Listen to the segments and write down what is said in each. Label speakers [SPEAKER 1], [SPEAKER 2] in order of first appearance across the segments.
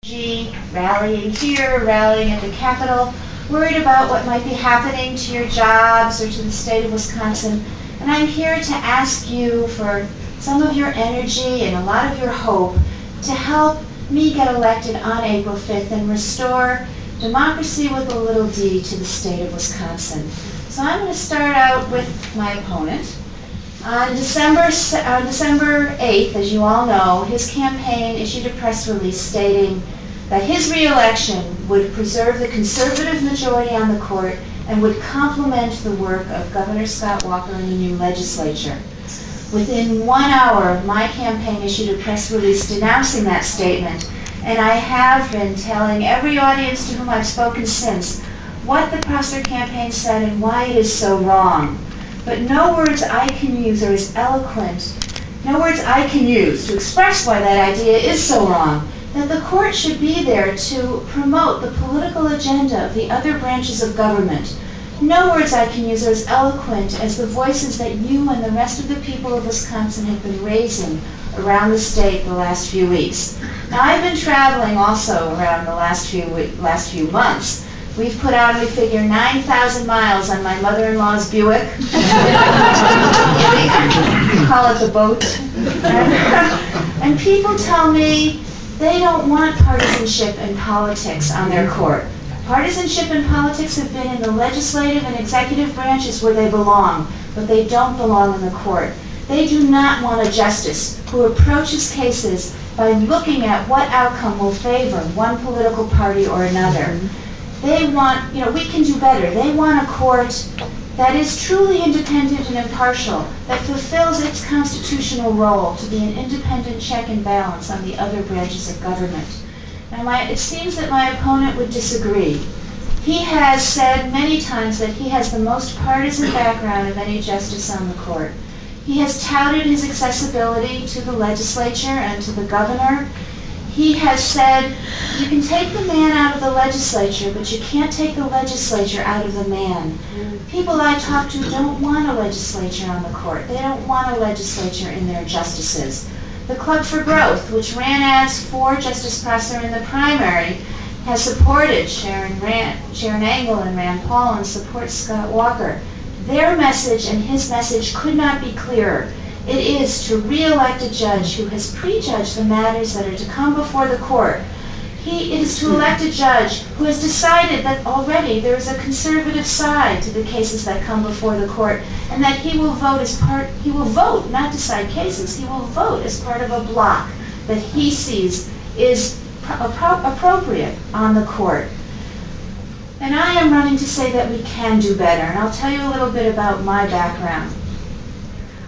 [SPEAKER 1] Rallying here, rallying at the Capitol, worried about what might be happening to your jobs or to the state of Wisconsin. And I'm here to ask you for some of your energy and a lot of your hope to help me get elected on April 5th and restore democracy with a little d to the state of Wisconsin. So I'm going to start out with my opponent. On December 8th, as you all know, his campaign issued a press release stating that his re-election would preserve the conservative majority on the court and would complement the work of Governor Scott Walker and the new legislature. Within 1 hour, my campaign issued a press release denouncing that statement, and I have been telling every audience to whom I've spoken since what the Prosser campaign said and why it is so wrong. But no words I can use are as eloquent, no words I can use to express why that idea is so wrong, that the court should be there to promote the political agenda of the other branches of government. No words I can use are as eloquent as the voices that you and the rest of the people of Wisconsin have been raising around the state the last few weeks. Now, I've been traveling also around the last few months. We've put out, we figure, 9,000 miles on my mother-in-law's Buick. We call it the boat. And people tell me they don't want partisanship and politics on their court. Partisanship and politics have been in the legislative and executive branches where they belong, but they don't belong in the court. They do not want a justice who approaches cases by looking at what outcome will favor one political party or another. They want, we can do better. They want a court that is truly independent and impartial, that fulfills its constitutional role to be an independent check and balance on the other branches of government. Now, it seems that my opponent would disagree. He has said many times that he has the most partisan background of any justice on the court. He has touted his accessibility to the legislature and to the governor. He has said, you can take the man out of the legislature, but you can't take the legislature out of the man. People I talk to don't want a legislature on the court. They don't want a legislature in their justices. The Club for Growth, which ran ads for Justice Prosser in the primary, has supported Sharon Angle and Rand Paul and supports Scott Walker. Their message and his message could not be clearer. It is to re-elect a judge who has prejudged the matters that are to come before the court. It is to elect a judge who has decided that already there is a conservative side to the cases that come before the court, and that he will vote, not decide cases, he will vote as part of a block that he sees is appropriate on the court. And I am running to say that we can do better, and I'll tell you a little bit about my background.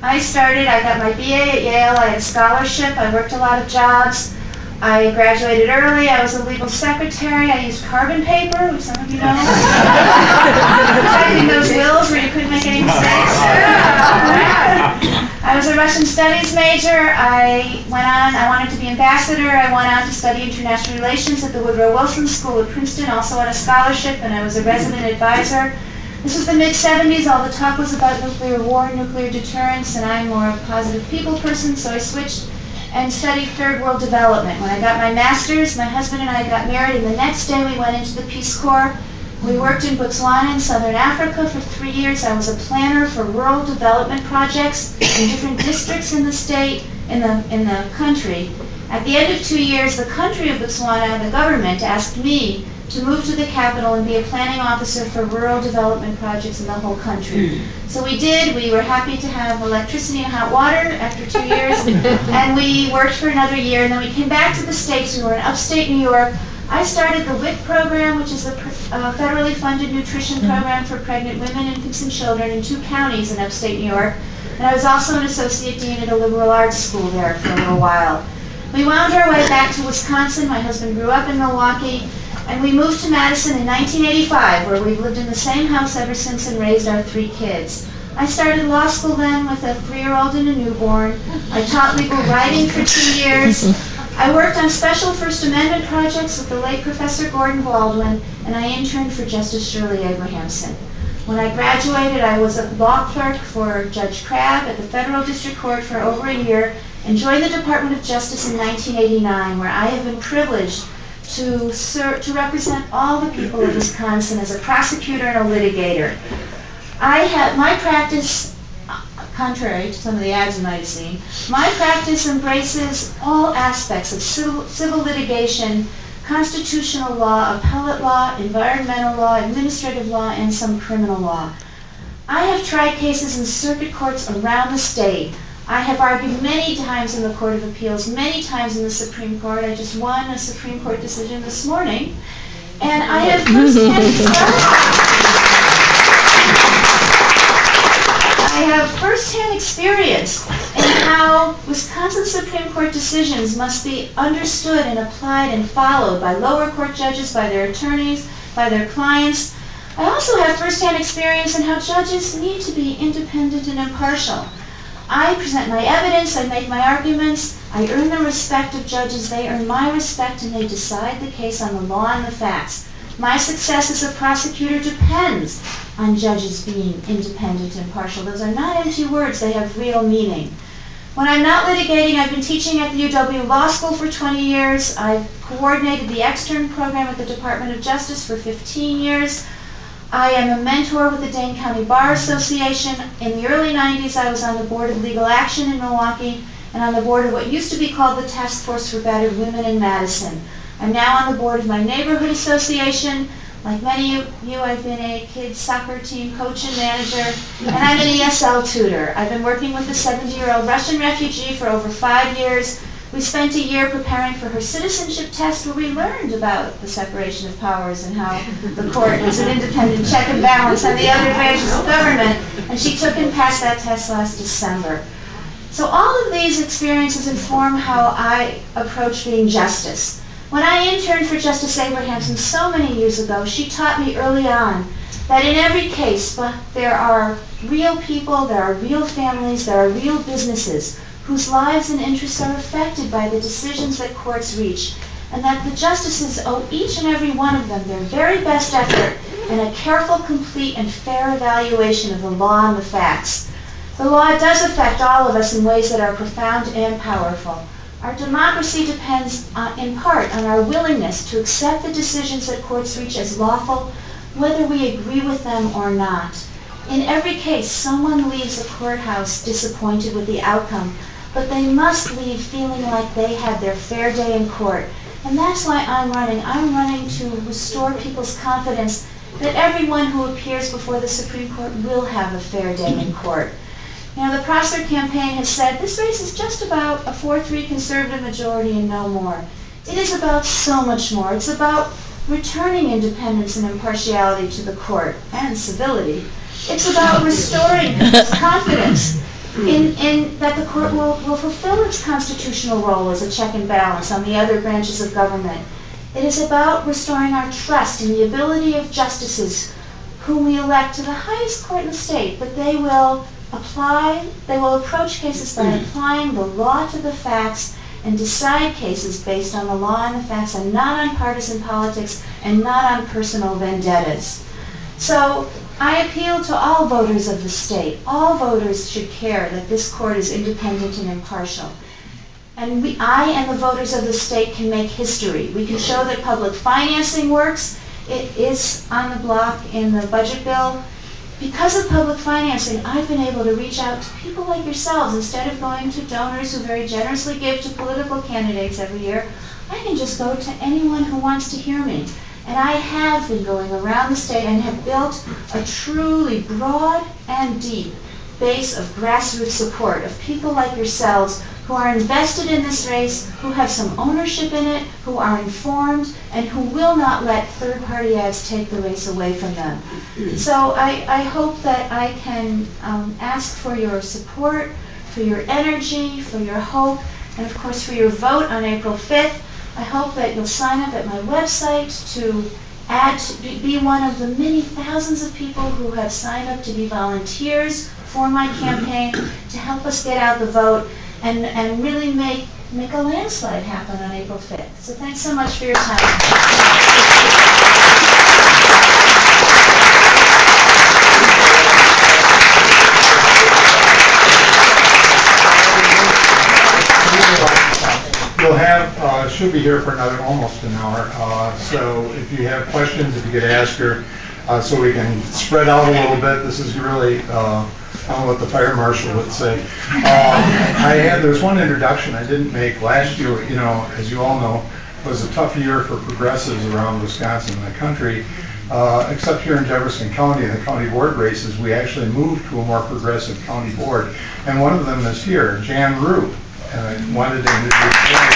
[SPEAKER 1] I got my BA at Yale, I had a scholarship, I worked a lot of jobs. I graduated early, I was a legal secretary, I used carbon paper, which some of you know. Typing those wills where you couldn't make any mistakes. I was a Russian studies major, I wanted to be ambassador, I went on to study international relations at the Woodrow Wilson School at Princeton, also on a scholarship, and I was a resident advisor. This was the mid-'70s, all the talk was about nuclear war, nuclear deterrence, and I'm more of a positive people person, so I switched and studied third world development. When I got my master's, my husband and I got married, and the next day we went into the Peace Corps. We worked in Botswana in southern Africa for 3 years. I was a planner for rural development projects in different districts in the state, in the country. At the end of 2 years, the country of Botswana, the government, asked me to move to the capital and be a planning officer for rural development projects in the whole country. So we did. We were happy to have electricity and hot water after 2 years, and we worked for another year, and then we came back to the States. We were in upstate New York. I started the WIC program, which is a federally funded nutrition program for pregnant women, infants, and children in 2 counties in upstate New York, and I was also an associate dean at a liberal arts school there for a little while. We wound our way back to Wisconsin. My husband grew up in Milwaukee, and we moved to Madison in 1985, where we've lived in the same house ever since and raised our 3 kids. I started law school then with a 3-year-old and a newborn. I taught legal writing for 2 years. I worked on special First Amendment projects with the late Professor Gordon Baldwin, and I interned for Justice Shirley Abrahamson. When I graduated, I was a law clerk for Judge Crabb at the Federal District Court for over a year and joined the Department of Justice in 1989, where I have been privileged to represent all the people of Wisconsin as a prosecutor and a litigator. My practice, contrary to some of the ads you might have seen, my practice embraces all aspects of civil litigation, constitutional law, appellate law, environmental law, administrative law, and some criminal law. I have tried cases in circuit courts around the state. I have argued many times in the Court of Appeals, many times in the Supreme Court. I just won a Supreme Court decision this morning. And I have firsthand experience in how Wisconsin Supreme Court decisions must be understood and applied and followed by lower court judges, by their attorneys, by their clients. I also have firsthand experience in how judges need to be independent and impartial. I present my evidence, I make my arguments, I earn the respect of judges, they earn my respect, and they decide the case on the law and the facts. My success as a prosecutor depends on judges being independent and impartial. Those are not empty words, they have real meaning. When I'm not litigating, I've been teaching at the UW Law School for 20 years. I've coordinated the extern program at the Department of Justice for 15 years. I am a mentor with the Dane County Bar Association. In the early 90s, I was on the board of Legal Action in Milwaukee and on the board of what used to be called the Task Force for Battered Women in Madison. I'm now on the board of my neighborhood association. Like many of you, I've been a kids soccer team coach and manager, and I'm an ESL tutor. I've been working with a 70-year-old Russian refugee for over 5 years. We spent a year preparing for her citizenship test where we learned about the separation of powers and how the court is an independent check and balance on the other branches of government, and she took and passed that test last December. So all of these experiences inform how I approach being justice. When I interned for Justice Abrahamson so many years ago, she taught me early on that in every case there are real people, there are real families, there are real businesses whose lives and interests are affected by the decisions that courts reach, and that the justices owe each and every one of them their very best effort and a careful, complete, and fair evaluation of the law and the facts. The law does affect all of us in ways that are profound and powerful. Our democracy depends in part on our willingness to accept the decisions that courts reach as lawful, whether we agree with them or not. In every case, someone leaves a courthouse disappointed with the outcome, but they must leave feeling like they had their fair day in court. And that's why I'm running. I'm running to restore people's confidence that everyone who appears before the Supreme Court will have a fair day in court. You know, the Prosser campaign has said this race is just about a 4-3 conservative majority and no more. It is about so much more. It's about returning independence and impartiality to the court and civility. It's about restoring confidence in that the court will fulfill its constitutional role as a check and balance on the other branches of government. It is about restoring our trust in the ability of justices whom we elect to the highest court in the state, but they will approach cases by applying the law to the facts and decide cases based on the law and the facts and not on partisan politics and not on personal vendettas. So I appeal to all voters of the state. All voters should care that this court is independent and impartial. And I and the voters of the state can make history. We can show that public financing works. It is on the block in the budget bill. Because of public financing, I've been able to reach out to people like yourselves. Instead of going to donors who very generously give to political candidates every year, I can just go to anyone who wants to hear me. And I have been going around the state and have built a truly broad and deep base of grassroots support of people like yourselves who are invested in this race, who have some ownership in it, who are informed, and who will not let third-party ads take the race away from them. So I hope that I can ask for your support, for your energy, for your hope, and of course for your vote on April 5th. I hope that you'll sign up at my website to be one of the many thousands of people who have signed up to be volunteers for my campaign to help us get out the vote and really make a landslide happen on April 5th. So thanks so much for your time.
[SPEAKER 2] You'll have she'll be here for another almost an hour. So if you have questions, if you could ask her, so we can spread out a little bit. This is really, I don't know what the fire marshal would say. There's one introduction I didn't make last year. You know, as you all know, was a tough year for progressives around Wisconsin and the country. Except here in Jefferson County, in the county board races, we actually moved to a more progressive county board. And one of them is here, Jan Rue. And I wanted to introduce Jan.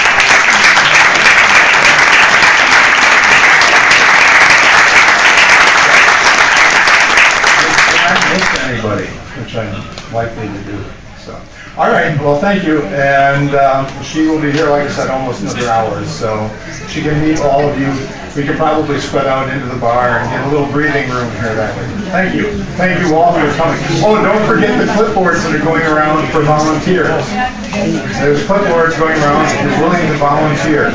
[SPEAKER 2] I missed anybody, which I'm likely to do. So, all right. Well, thank you. And she will be here, like I said, almost another hour. So she can meet all of you. We can probably spread out into the bar and get a little breathing room here that way. Thank you. Thank you all for coming. Oh, and don't forget the clipboards that are going around for volunteers. There's clipboards going around if you're willing to volunteer.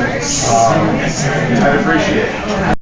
[SPEAKER 2] I'd appreciate it.